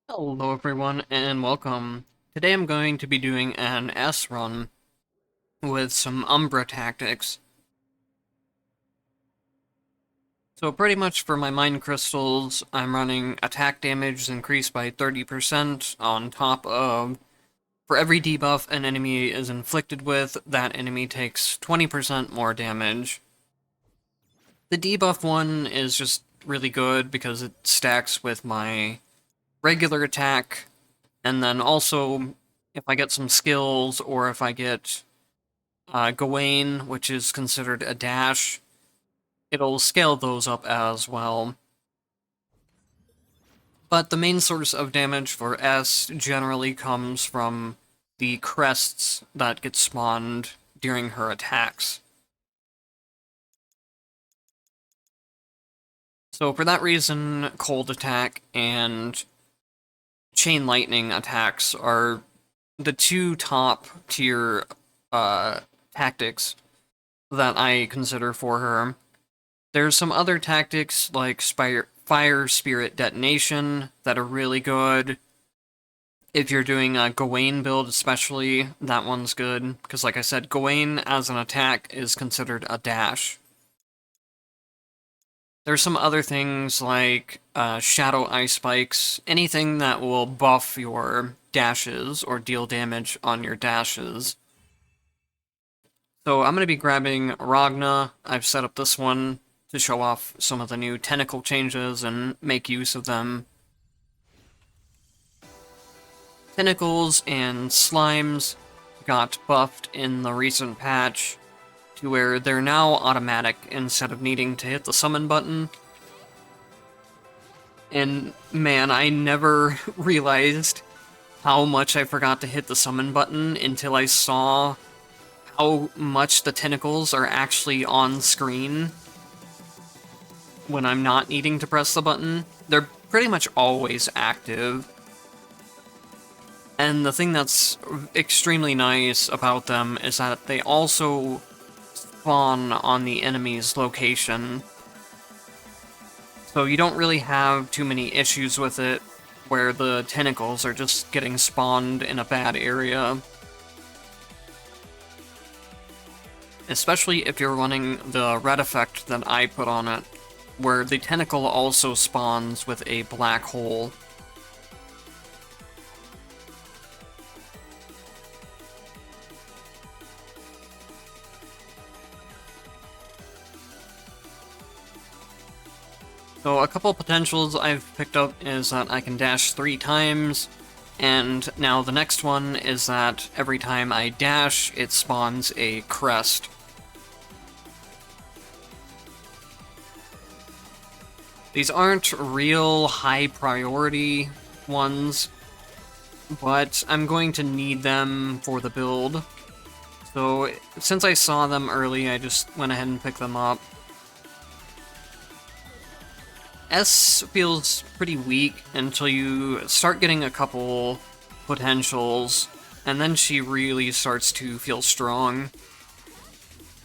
Hello everyone and welcome. Today I'm going to be doing an S run with some Umbra tactics. So pretty much for my Mind Crystals, I'm running attack damage increased by 30% on top of for every debuff an enemy is inflicted with, that enemy takes 20% more damage. The debuff one is just really good because it stacks with my regular attack. And then also, if I get some skills, or if I get Gawain, which is considered a dash, it'll scale those up as well. But the main source of damage for S generally comes from the crests that get spawned during her attacks. So for that reason, Cold Attack and Chain Lightning attacks are the two top tier tactics that I consider for her. There's some other tactics like Fire Spirit Detonation that are really good. If you're doing a Gawain build especially, that one's good, because like I said, Gawain as an attack is considered a dash. There's some other things like Shadow Ice Spikes, anything that will buff your dashes or deal damage on your dashes. So I'm going to be grabbing Ragna. I've set up this one to show off some of the new tentacle changes and make use of them. Tentacles and slimes got buffed in the recent patch to where they're now automatic instead of needing to hit the summon button. And man, I never realized how much I forgot to hit the summon button until I saw how much the tentacles are actually on screen when I'm not needing to press the button. They're pretty much always active. And the thing that's extremely nice about them is that they also spawn on the enemy's location. So you don't really have too many issues with it, where the tentacles are just getting spawned in a bad area. Especially if you're running the red effect that I put on it, where the tentacle also spawns with a black hole. So a couple potentials I've picked up is that I can dash 3 times, and now the next one is that every time I dash, it spawns a crest. These aren't real high priority ones, but I'm going to need them for the build. So since I saw them early, I just went ahead and picked them up. S feels pretty weak until you start getting a couple potentials, and then she really starts to feel strong.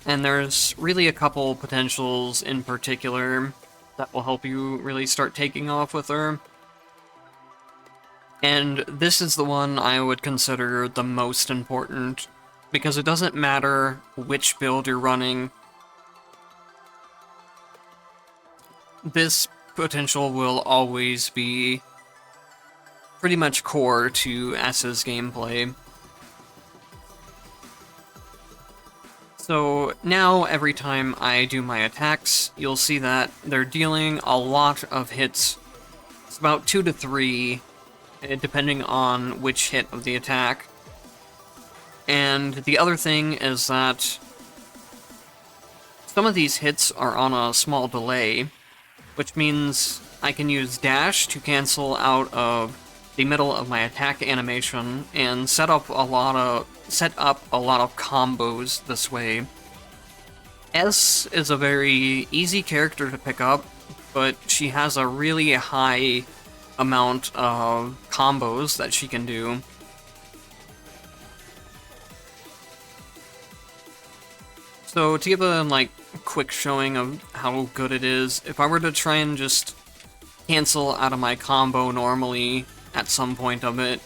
And there's really a couple potentials in particular that will help you really start taking off with her. And this is the one I would consider the most important, because it doesn't matter which build you're running. This potential will always be pretty much core to S's gameplay. So now every time I do my attacks, you'll see that they're dealing a lot of hits. It's about 2 to 3, depending on which hit of the attack. And the other thing is that some of these hits are on a small delay, which means I can use dash to cancel out of the middle of my attack animation and set up a lot of combos this way. S is a very easy character to pick up, but she has a really high amount of combos that she can do. So to give a quick showing of how good it is, if I were to try and just cancel out of my combo normally at some point of it.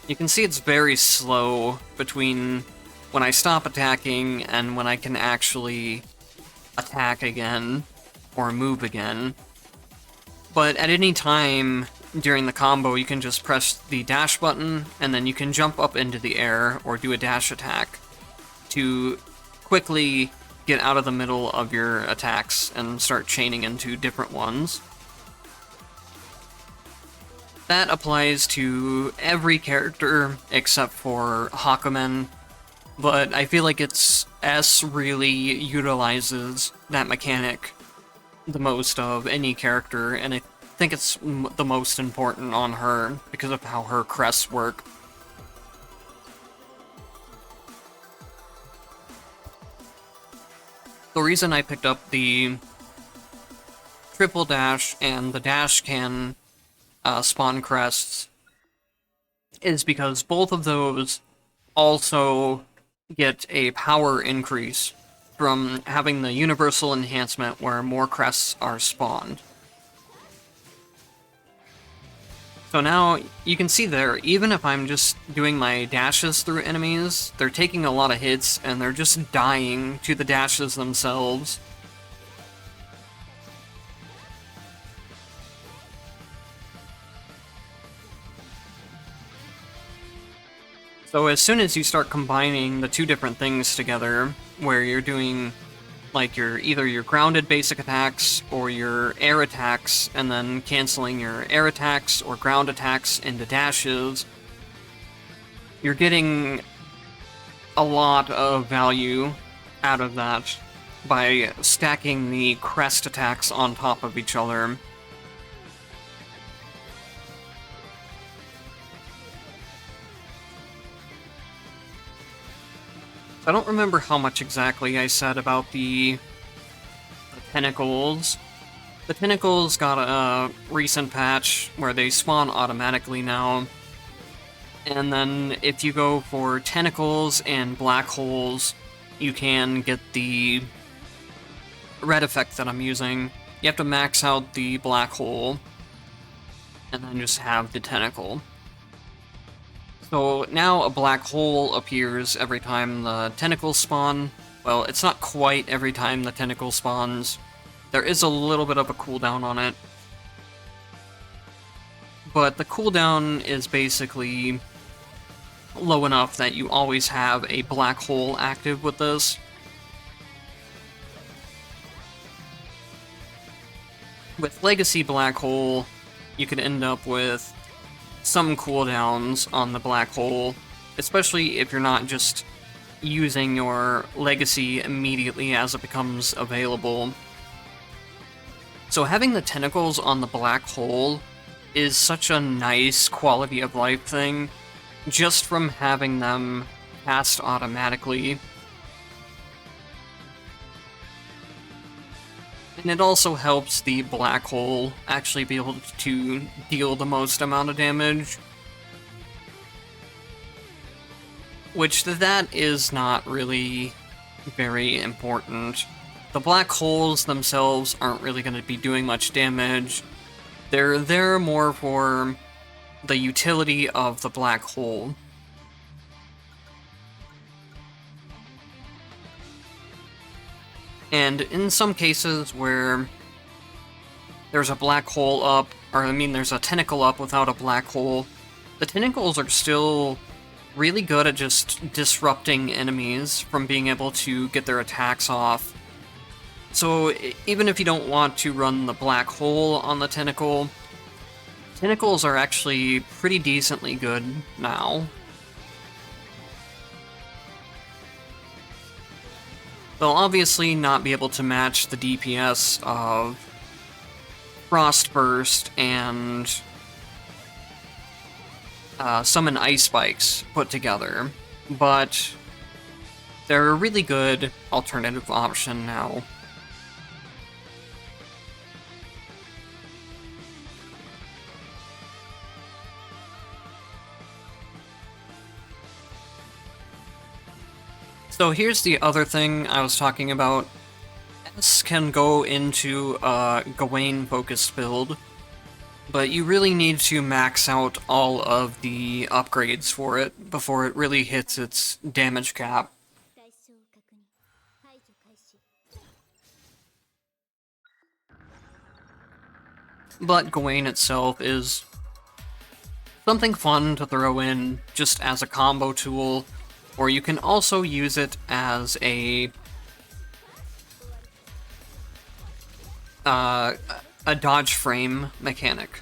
You can see it's very slow between when I stop attacking and when I can actually attack again or move again. But at any time during the combo, you can just press the dash button, and then you can jump up into the air or do a dash attack to quickly get out of the middle of your attacks and start chaining into different ones. That applies to every character except for Hakumen, but I feel like S really utilizes that mechanic the most of any character, and I think it's the most important on her because of how her crests work. The reason I picked up the triple dash and the dash can spawn crests is because both of those also get a power increase from having the universal enhancement where more crests are spawned. So now you can see there, even if I'm just doing my dashes through enemies, they're taking a lot of hits and they're just dying to the dashes themselves. So as soon as you start combining the two different things together, where you're doing like either your grounded basic attacks or your air attacks, and then canceling your air attacks or ground attacks into dashes, you're getting a lot of value out of that by stacking the crest attacks on top of each other. I don't remember how much exactly I said about the Tentacles. The Tentacles got a recent patch where they spawn automatically now. And then if you go for Tentacles and Black Holes, you can get the red effect that I'm using. You have to max out the Black Hole, and then just have the Tentacle. So now a black hole appears every time the tentacles spawn. Well, it's not quite every time the tentacle spawns. There is a little bit of a cooldown on it. But the cooldown is basically low enough that you always have a black hole active with this. With Legacy Black Hole, you could end up with some cooldowns on the black hole, especially if you're not just using your legacy immediately as it becomes available. So having the tentacles on the black hole is such a nice quality of life thing, just from having them cast automatically. And it also helps the black hole actually be able to deal the most amount of damage. Which that is not really very important. The black holes themselves aren't really going to be doing much damage. They're there more for the utility of the black hole. And in some cases where there's a black hole up, or I mean there's a tentacle up without a black hole, the tentacles are still really good at just disrupting enemies from being able to get their attacks off. So even if you don't want to run the black hole on the tentacle, tentacles are actually pretty decently good now. They'll obviously not be able to match the DPS of Frostburst and Summon Ice Spikes put together, but they're a really good alternative option now. So here's the other thing I was talking about. S can go into a Gawain-focused build, But you really need to max out all of the upgrades for it before it really hits its damage cap. But Gawain itself is something fun to throw in just as a combo tool, or you can also use it as uh, a dodge frame mechanic.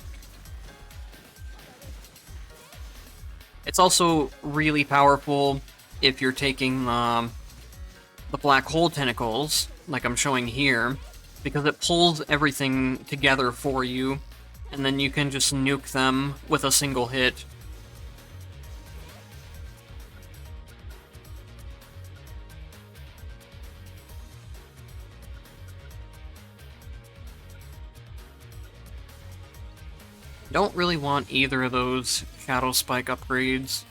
It's also really powerful if you're taking the black hole tentacles, like I'm showing here, because it pulls everything together for you, and then you can just nuke them with a single hit. Don't really want either of those Shadow Spike upgrades.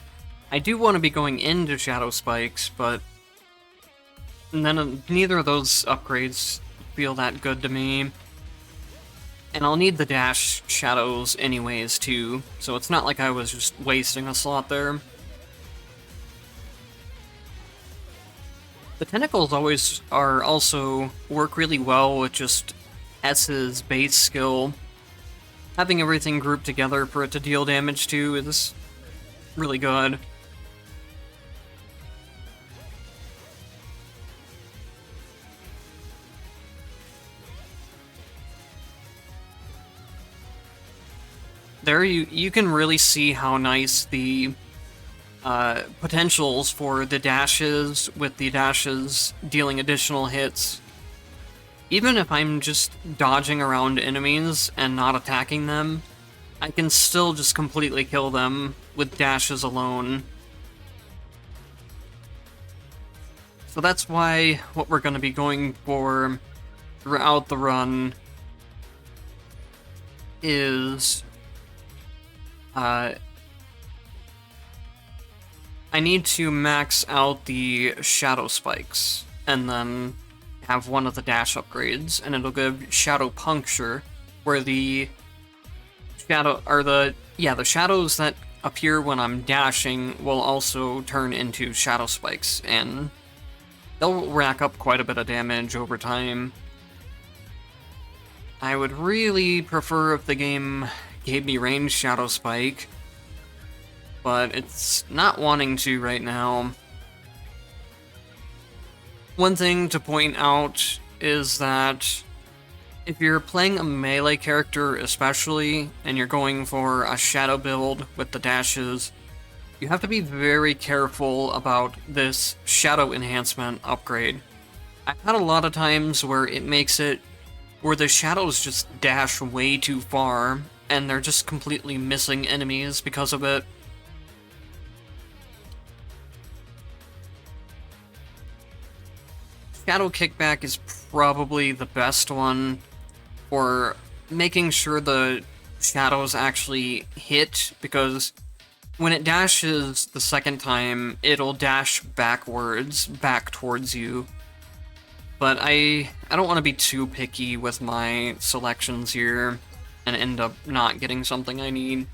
I do want to be going into Shadow Spikes, but neither of those upgrades feel that good to me. And I'll need the dash shadows anyways, too, so it's not like I was just wasting a slot there. The Tentacles also work really well with just S's base skill. Having everything grouped together for it to deal damage to is really good. There you can really see how nice the potentials for the dashes, with the dashes dealing additional hits. Even if I'm just dodging around enemies and not attacking them, I can still just completely kill them with dashes alone. So that's why what we're going to be going for throughout the run is I need to max out the Shadow Spikes, and then have one of the dash upgrades, and it'll give Shadow Puncture, where the shadows that appear when I'm dashing will also turn into Shadow Spikes, and they'll rack up quite a bit of damage over time. I would really prefer if the game gave me ranged Shadow Spike, but it's not wanting to right now. One thing to point out is that if you're playing a melee character especially, and you're going for a shadow build with the dashes, you have to be very careful about this shadow enhancement upgrade. I've had a lot of times where it makes it where the shadows just dash way too far, and they're just completely missing enemies because of it. Shadow Kickback is probably the best one for making sure the shadows actually hit, because when it dashes the second time, it'll dash backwards, back towards you. But I don't want to be too picky with my selections here and end up not getting something I need.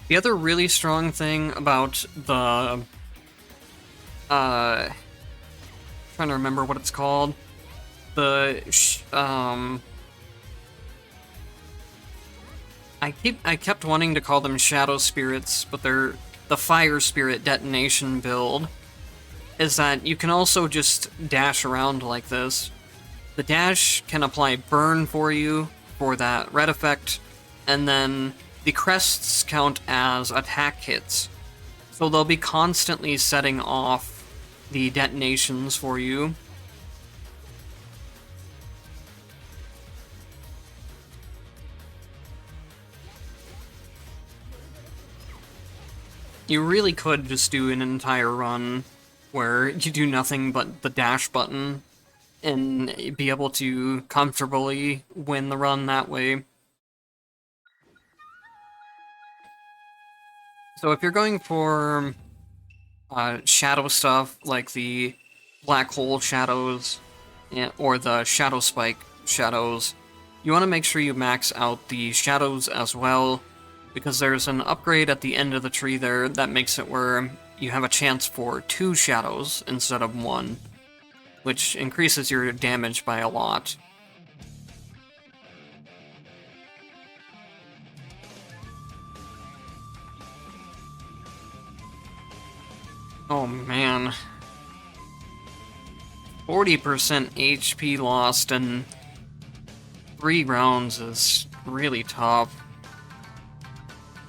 The other really strong thing about the trying to remember what it's called. I kept wanting to call them Shadow Spirits, but they're the Fire Spirit detonation build, is that you can also just dash around like this. The dash can apply burn for you for that red effect, and then the crests count as attack hits. So they'll be constantly setting off the detonations for you. You really could just do an entire run where you do nothing but the dash button and be able to comfortably win the run that way. So if you're going for shadow stuff like the black hole shadows or the shadow spike shadows, you want to make sure you max out the shadows as well, because there's an upgrade at the end of the tree there that makes it where you have a chance for 2 shadows instead of 1, which increases your damage by a lot. Oh man. 40% HP lost in 3 rounds is really tough.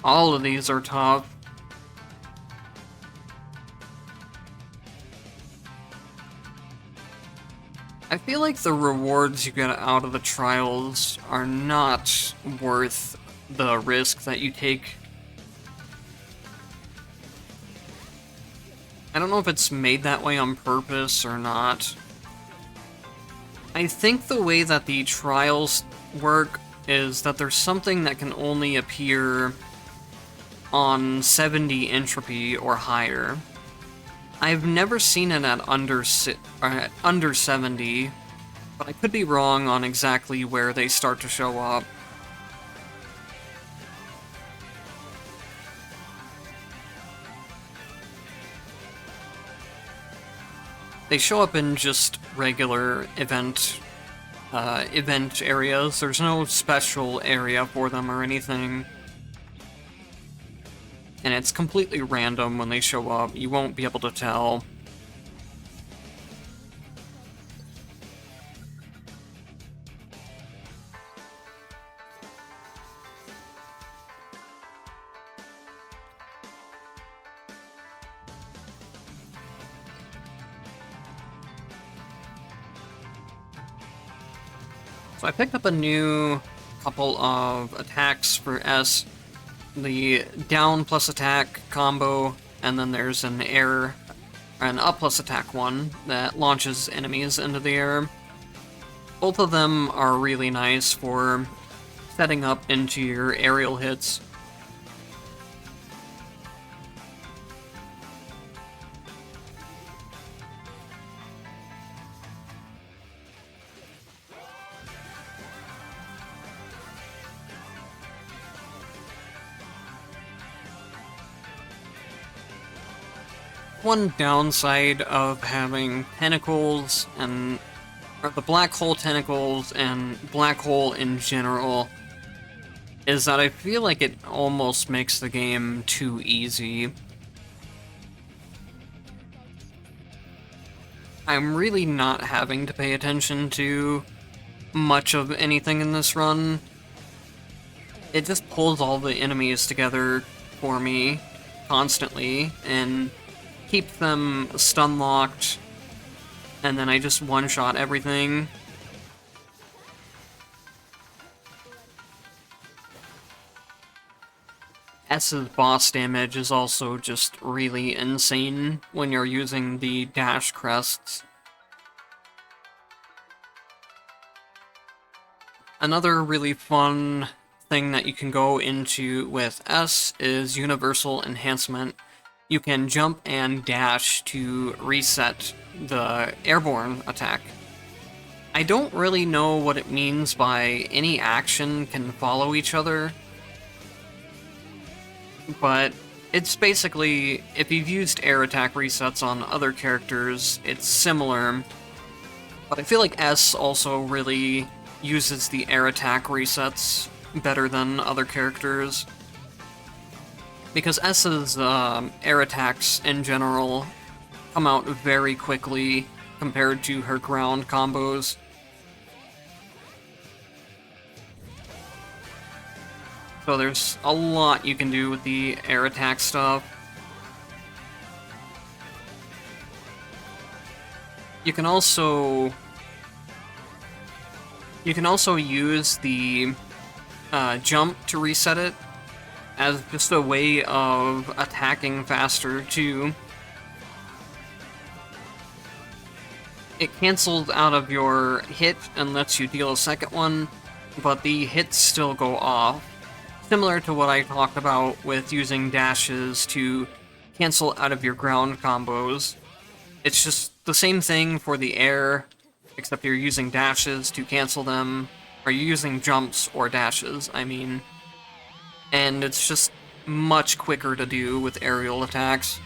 All of these are tough. I feel like the rewards you get out of the trials are not worth the risk that you take. I don't know if it's made that way on purpose or not. I think the way that the trials work is that there's something that can only appear on 70 entropy or higher. I've never seen it at under 70, but I could be wrong on exactly where they start to show up. They show up in just regular event areas. There's no special area for them or anything. And it's completely random when they show up. You won't be able to tell. So I picked up a new couple of attacks for S. The down plus attack combo, and then there's an up plus attack one that launches enemies into the air. Both of them are really nice for setting up into your aerial hits. One downside of having tentacles or the black hole tentacles and black hole in general is that I feel like it almost makes the game too easy. I'm really not having to pay attention to much of anything in this run. It just pulls all the enemies together for me constantly and keep them stun-locked, and then I just one-shot everything. S's boss damage is also just really insane when you're using the dash crests. Another really fun thing that you can go into with S is universal enhancement. You can jump and dash to reset the airborne attack. I don't really know what it means by any action can follow each other, but it's basically, if you've used air attack resets on other characters, it's similar, but I feel like S also really uses the air attack resets better than other characters. Because S's air attacks in general come out very quickly compared to her ground combos. So there's a lot you can do with the air attack stuff. You can also use the jump to reset it as just a way of attacking faster, too. It cancels out of your hit and lets you deal a second one, but the hits still go off. Similar to what I talked about with using dashes to cancel out of your ground combos. It's just the same thing for the air, except you're using dashes to cancel them, or you're using jumps or dashes, I mean. And it's just much quicker to do with aerial attacks.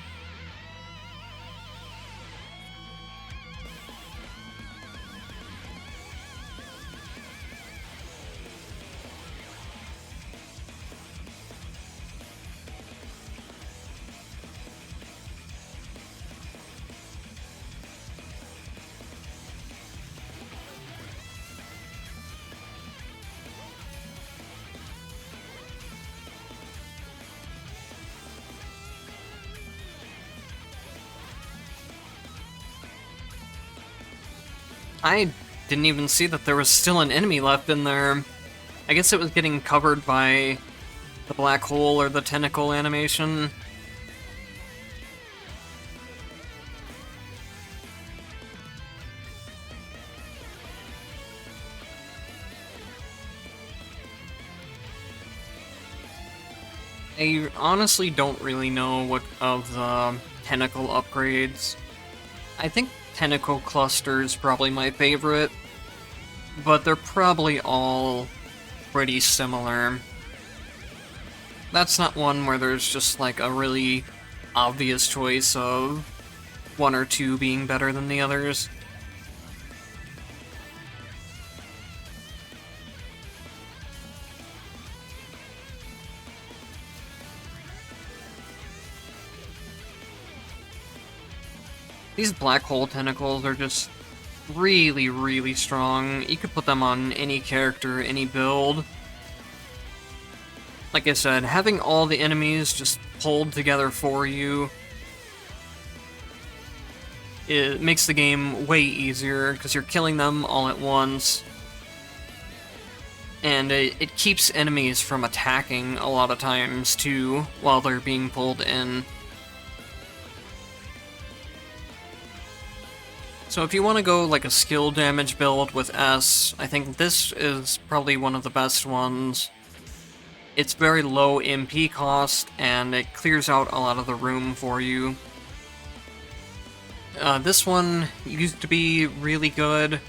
I didn't even see that there was still an enemy left in there. I guess it was getting covered by the black hole or the tentacle animation. I honestly don't really know what of the tentacle upgrades. I think tentacle cluster is probably my favorite, but they're probably all pretty similar. That's not one where there's just like a really obvious choice of one or two being better than the others. These black hole tentacles are just really, really strong. You could put them on any character, any build. Like I said, having all the enemies just pulled together for you, it makes the game way easier, because you're killing them all at once. And it keeps enemies from attacking a lot of times, too, while they're being pulled in. So if you want to go like a skill damage build with S, I think this is probably one of the best ones. It's very low MP cost, and it clears out a lot of the room for you. This one used to be really good,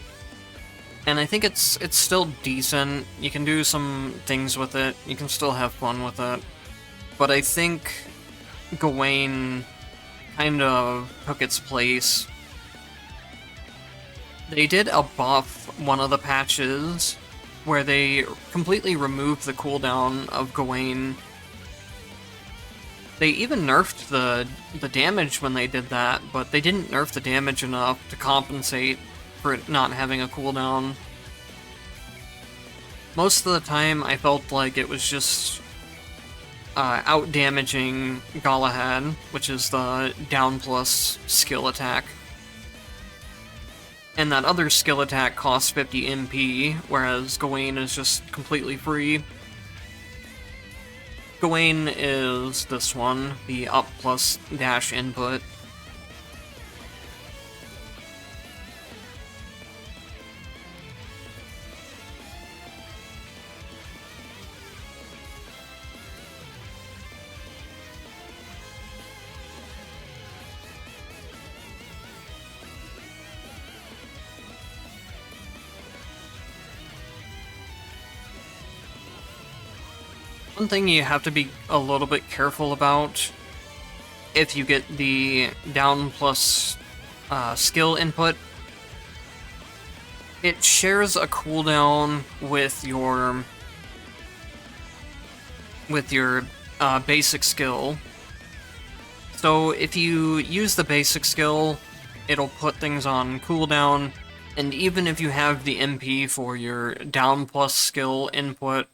and I think it's still decent. You can do some things with it, you can still have fun with it. But I think Gawain kind of took its place. They did a buff one of the patches where they completely removed the cooldown of Gawain. They even nerfed the damage when they did that, but they didn't nerf the damage enough to compensate for it not having a cooldown. Most of the time, I felt like it was just out-damaging Galahad, which is the down plus skill attack. And that other skill attack costs 50 MP, whereas Gawain is just completely free. Gawain is this one, the up plus dash input. One thing you have to be a little bit careful about if you get the down plus skill input, it shares a cooldown with your basic skill. So if you use the basic skill, it'll put things on cooldown, and even if you have the MP for your down plus skill input,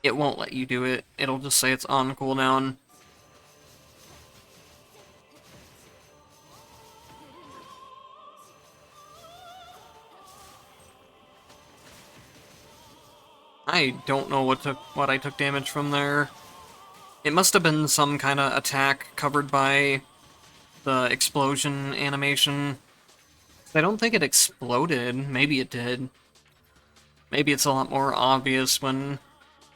it won't let you do it. It'll just say it's on cooldown. I don't know what I took damage from there. It must have been some kind of attack covered by the explosion animation. I don't think it exploded. Maybe it did. Maybe it's a lot more obvious when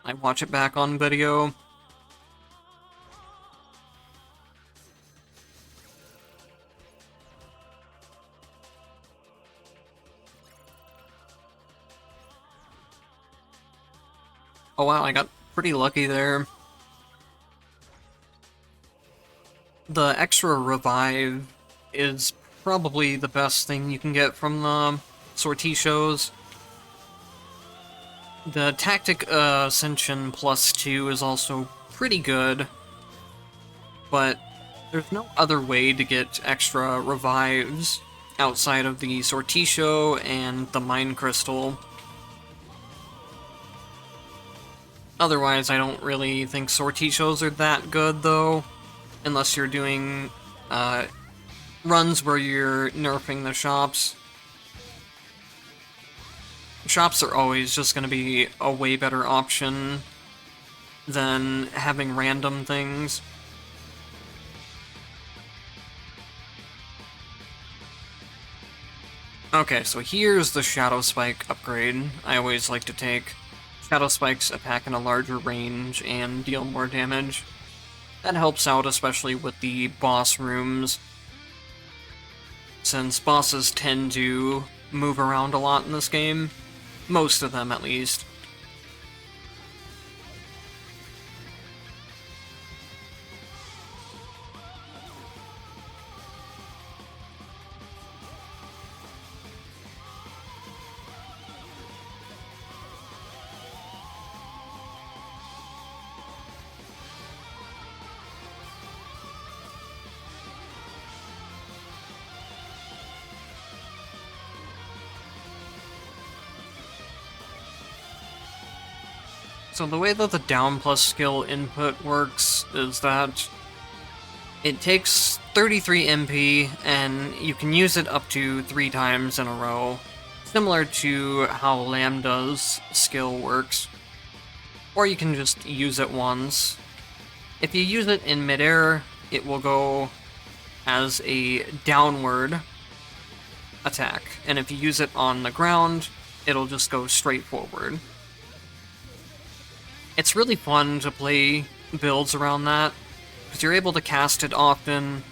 I watch it back on video. Oh wow, I got pretty lucky there. The extra revive is probably the best thing you can get from the sortie shows. The Tactic Ascension +2 is also pretty good, but there's no other way to get extra revives outside of the sortie show and the Mind Crystal. Otherwise, I don't really think sortie shows are that good, though, unless you're doing runs where you're nerfing the shops. Shops are always just going to be a way better option than having random things. Okay, so here's the Shadow Spike upgrade I always like to take. Shadow Spikes attack in a larger range and deal more damage. That helps out especially with the boss rooms, since bosses tend to move around a lot in this game. Most of them, at least. So the way that the down plus skill input works is that it takes 33 MP, and you can use it up to 3 times in a row, similar to how Lambda's skill works. Or you can just use it once. If you use it in midair, it will go as a downward attack, and if you use it on the ground, it'll just go straight forward. It's really fun to play builds around that, because you're able to cast it often,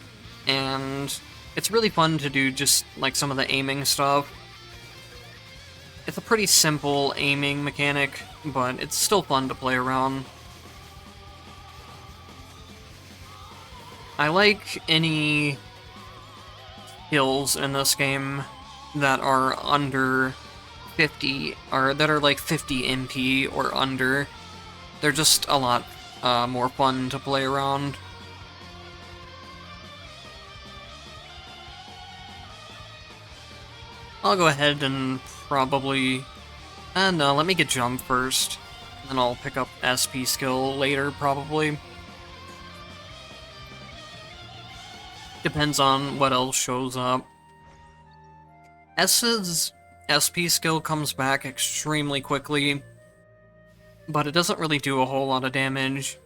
and it's really fun to do just like some of the aiming stuff. It's a pretty simple aiming mechanic, but it's still fun to play around. I like any kills in this game that are under 50, or that are like 50 MP or under. They're just a lot more fun to play around. I'll go ahead and probably... no, let me get jump first. Then I'll pick up SP skill later, probably. Depends on what else shows up. S's SP skill comes back extremely quickly, but it doesn't really do a whole lot of damage.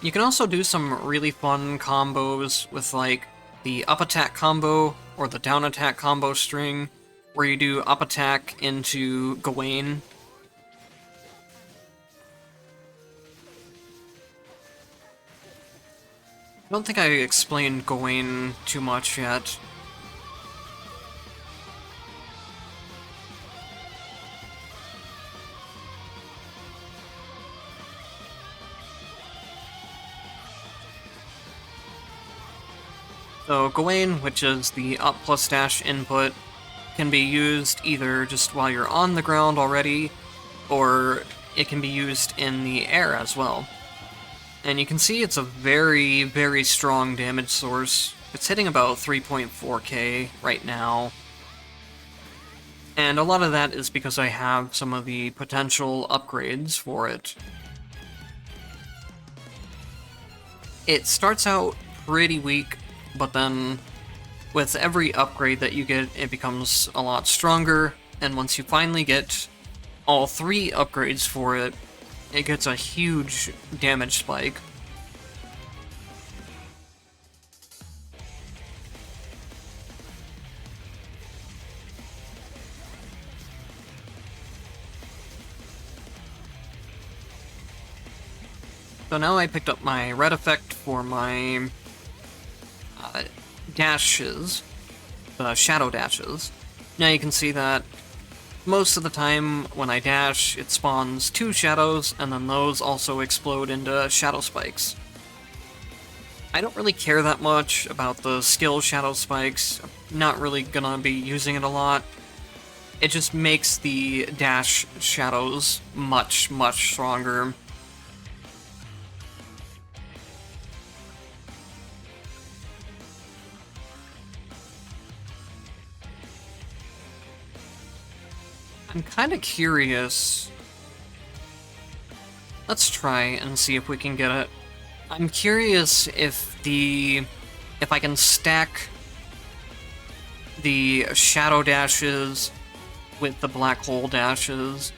You can also do some really fun combos with, like, the up attack combo or the down attack combo string, where you do up attack into Gawain. I don't think I explained Gawain too much yet. So Gawain, which is the up plus dash input, can be used either just while you're on the ground already, or it can be used in the air as well. And you can see it's a very, very strong damage source. It's hitting about 3.4k right now. And a lot of that is because I have some of the potential upgrades for it. It starts out pretty weak, but then with every upgrade that you get, it becomes a lot stronger, and once you finally get all 3 upgrades for it, it gets a huge damage spike. So now I picked up my red effect for my dashes, the shadow dashes. Now you can see that most of the time when I dash, it spawns 2 shadows, and then those also explode into shadow spikes. I don't really care that much about the skill shadow spikes. I'm not really gonna be using it a lot. It just makes the dash shadows much, much stronger. I'm kind of curious. Let's try and see if we can get it. I'm curious if I can stack the shadow dashes with the black hole dashes.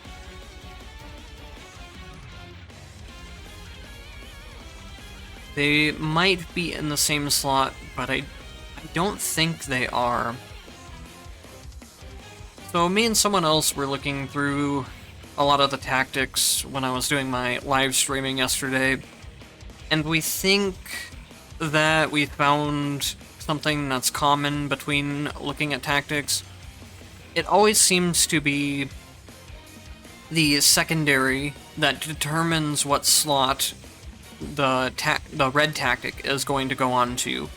They might be in the same slot, but I don't think they are. So me and someone else were looking through a lot of the tactics when I was doing my live streaming yesterday, and we think that we found something that's common between looking at tactics. It always seems to be the secondary that determines what slot the red tactic is going to go on to.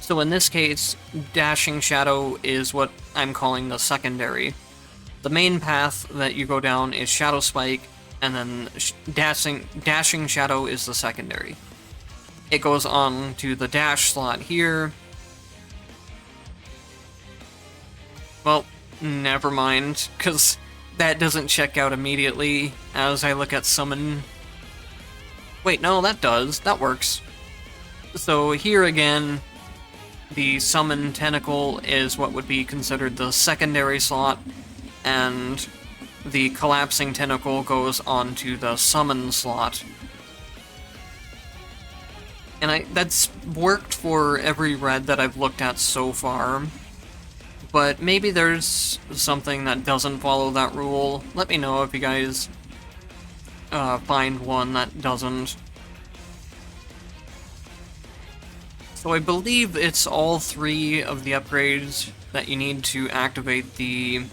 So in this case, Dashing Shadow is what I'm calling the secondary. The main path that you go down is Shadow Spike, and then Dashing Shadow is the secondary. It goes on to the dash slot here. Well, never mind, because that doesn't check out immediately as I look at summon. Wait, no, that does. That works. So here again, the summon tentacle is what would be considered the secondary slot, and the collapsing tentacle goes onto the summon slot. And that's worked for every red that I've looked at so far, but maybe there's something that doesn't follow that rule. Let me know if you guys find one that doesn't. So I believe it's all 3 of the upgrades that you need to activate the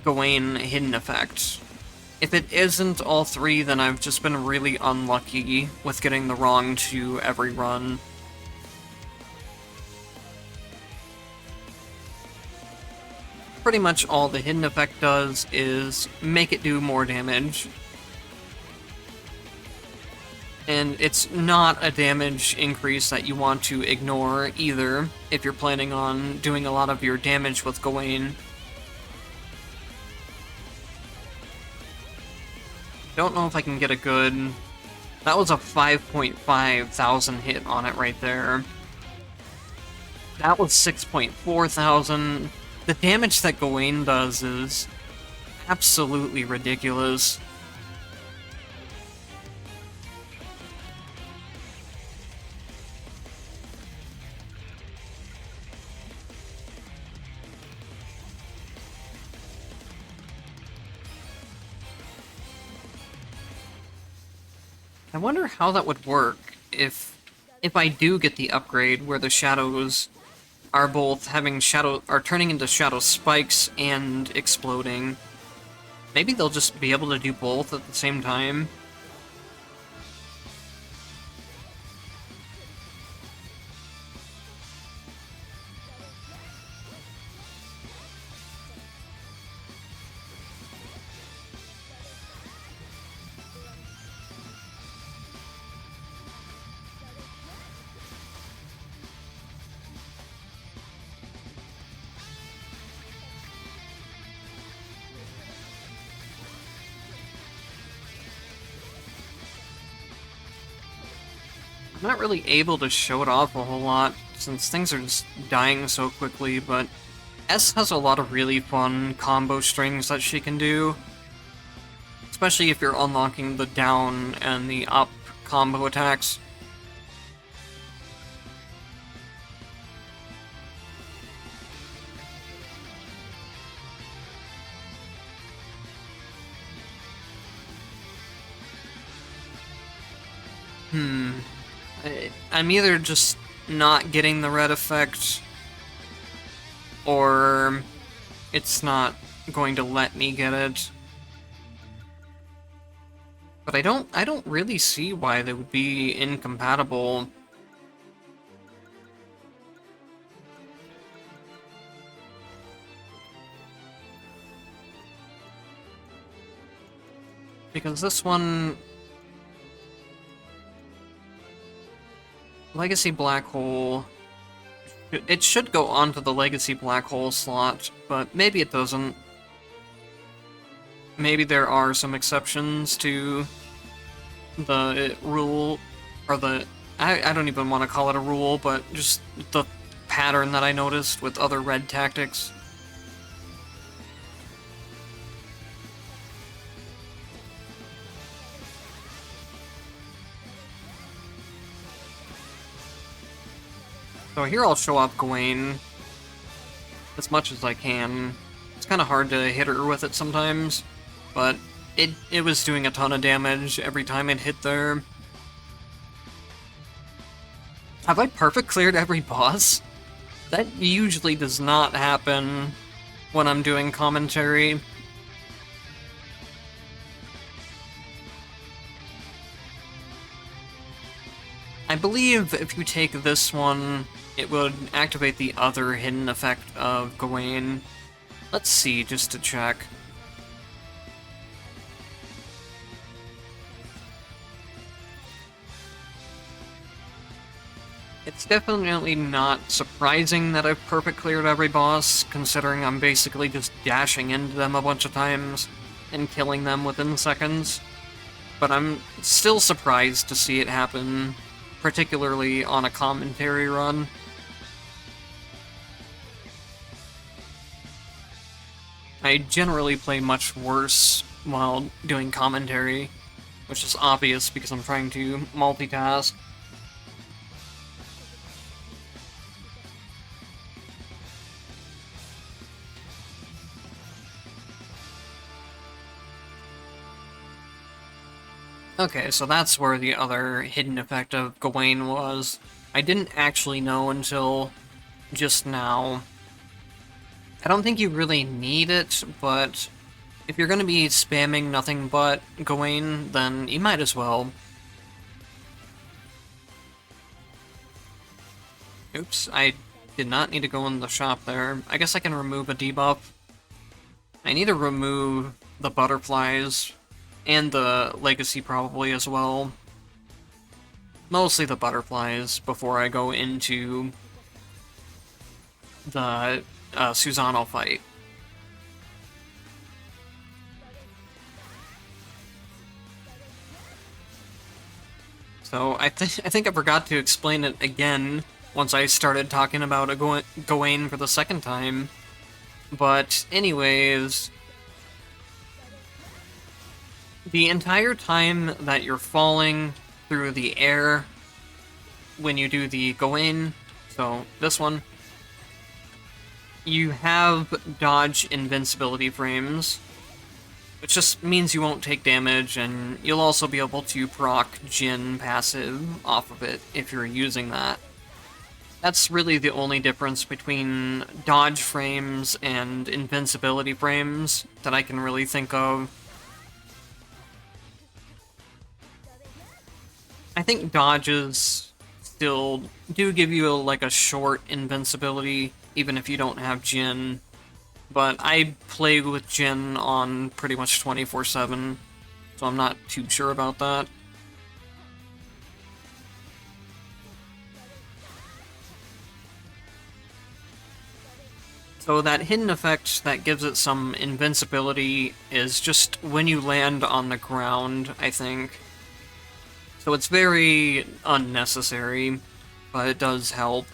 Gawain hidden effect. If it isn't all 3, then I've just been really unlucky with getting the wrong 2 every run. Pretty much all the hidden effect does is make it do more damage. And it's not a damage increase that you want to ignore either, if you're planning on doing a lot of your damage with Gawain. Don't know if I can get a good... That was a 5.5 thousand hit on it right there. That was 6.4 thousand. The damage that Gawain does is absolutely ridiculous. I wonder how that would work if I do get the upgrade where the shadows are both turning into shadow spikes and exploding. Maybe they'll just be able to do both at the same time. I'm not really able to show it off a whole lot since things are just dying so quickly, but S has a lot of really fun combo strings that she can do, especially if you're unlocking the down and the up combo attacks. I'm either just not getting the red effect, or it's not going to let me get it. But I don't really see why they would be incompatible. Because this one... Legacy Black Hole... It should go onto the Legacy Black Hole slot, but maybe it doesn't. Maybe there are some exceptions to the rule, or the... I don't even want to call it a rule, but just the pattern that I noticed with other red tactics. So here I'll show off Gawain as much as I can. It's kind of hard to hit her with it sometimes, but it was doing a ton of damage every time it hit there. Have I perfect cleared every boss? That usually does not happen when I'm doing commentary. I believe if you take this one, it would activate the other hidden effect of Gawain. Let's see, just to check. It's definitely not surprising that I've perfect cleared every boss, considering I'm basically just dashing into them a bunch of times and killing them within seconds. But I'm still surprised to see it happen, particularly on a commentary run. I generally play much worse while doing commentary, which is obvious because I'm trying to multitask. Okay, so that's where the other hidden effect of Gawain was. I didn't actually know until just now. I don't think you really need it, but if you're going to be spamming nothing but Gawain, then you might as well. Oops, I did not need to go in the shop there. I guess I can remove a debuff. I need to remove the butterflies, and the legacy probably as well. Mostly the butterflies before I go into the Susano fight. So I think I forgot to explain it again once I started talking about Gawain for the second time. But anyways, the entire time that you're falling through the air when you do the Gawain, so this one, you have dodge invincibility frames, which just means you won't take damage, and you'll also be able to proc Jin passive off of it if you're using that. That's really the only difference between dodge frames and invincibility frames that I can really think of. I think dodges still do give you like a short invincibility, even if you don't have Jin. But I play with Jin on pretty much 24/7, so I'm not too sure about that. So that hidden effect that gives it some invincibility is just when you land on the ground, I think. So it's very unnecessary, but it does help.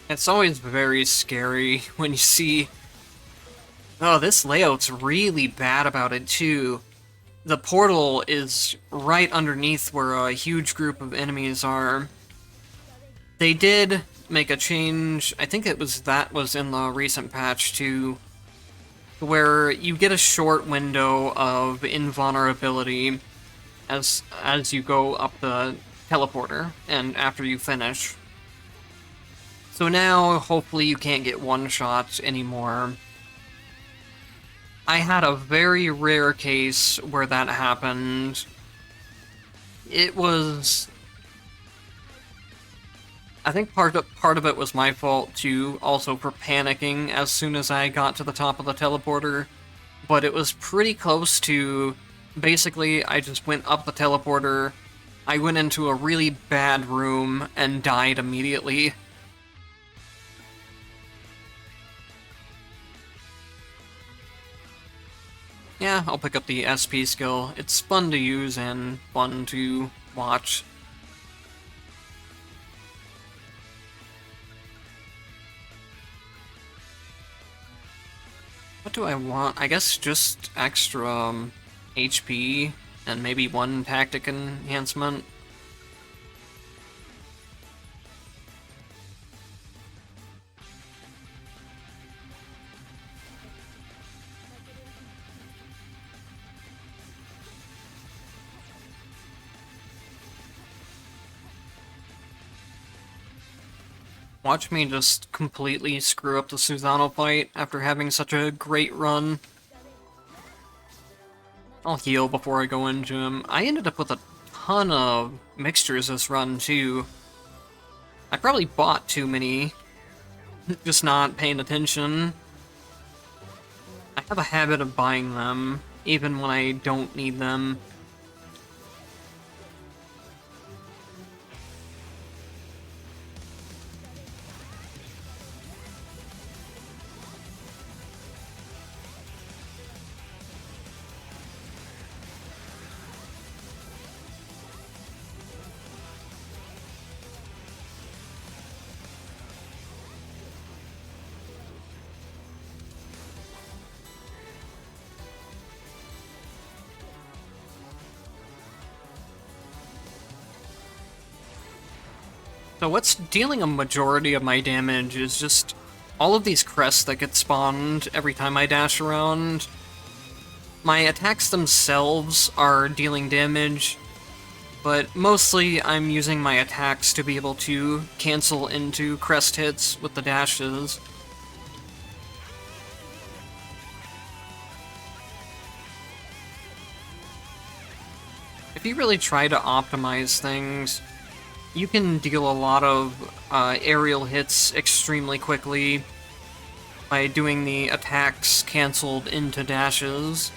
It's always very scary when you see... Oh, this layout's really bad about it, too. The portal is right underneath where a huge group of enemies are. They did make a change, I think that was in the recent patch, too, where you get a short window of invulnerability as you go up the teleporter, and after you finish. So now, hopefully you can't get one-shot anymore. I had a very rare case where that happened. It was... I think part of it was my fault, too, also for panicking as soon as I got to the top of the teleporter. But it was pretty close to... Basically, I just went up the teleporter, I went into a really bad room, and died immediately. Yeah, I'll pick up the SP skill. It's fun to use and fun to watch. What do I want? I guess just extra HP and maybe one tactic enhancement. Watch me just completely screw up the Susano fight after having such a great run. I'll heal before I go into him. I ended up with a ton of mixtures this run, too. I probably bought too many, just not paying attention. I have a habit of buying them, even when I don't need them. So what's dealing a majority of my damage is just all of these crests that get spawned every time I dash around. My attacks themselves are dealing damage, but mostly I'm using my attacks to be able to cancel into crest hits with the dashes. If you really try to optimize things, you can deal a lot of aerial hits extremely quickly by doing the attacks cancelled into dashes.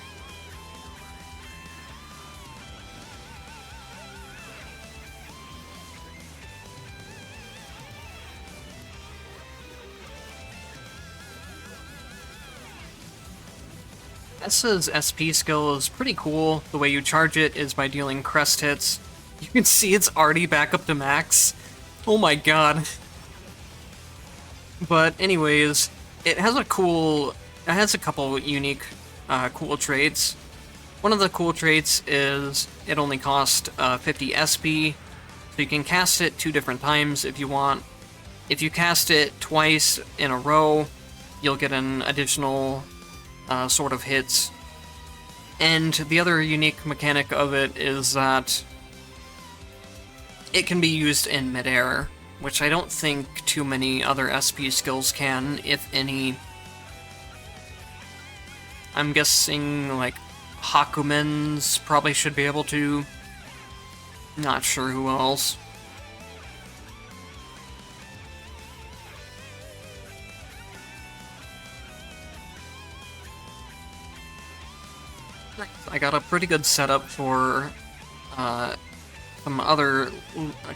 S's SP skill is pretty cool. The way you charge it is by dealing crest hits. You can see it's already back up to max. Oh my god. But anyways, it has a couple unique cool traits. One of the cool traits is it only costs 50 SP, so you can cast it 2 different times if you want. If you cast it twice in a row, you'll get an additional sort of hits. And the other unique mechanic of it is that it can be used in midair, which I don't think too many other SP skills can, if any. I'm guessing, like, Hakumen's probably should be able to. Not sure who else. I got a pretty good setup for some other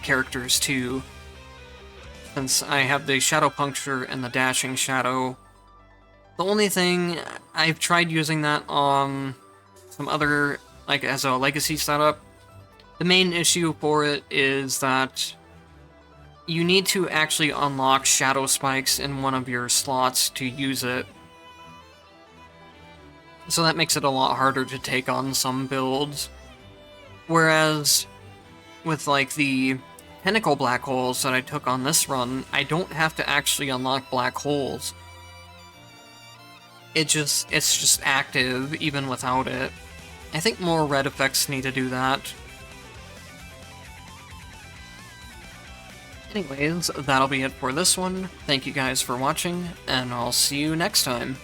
characters too, since I have the Shadow Puncture and the Dashing Shadow. The only thing, I've tried using that on some other, like as a legacy setup. The main issue for it is that you need to actually unlock Shadow Spikes in one of your slots to use it. So that makes it a lot harder to take on some builds. Whereas with like the Tentacle Black Holes that I took on this run, I don't have to actually unlock black holes. It's just active even without it. I think more red effects need to do that. Anyways, that'll be it for this one. Thank you guys for watching, and I'll see you next time.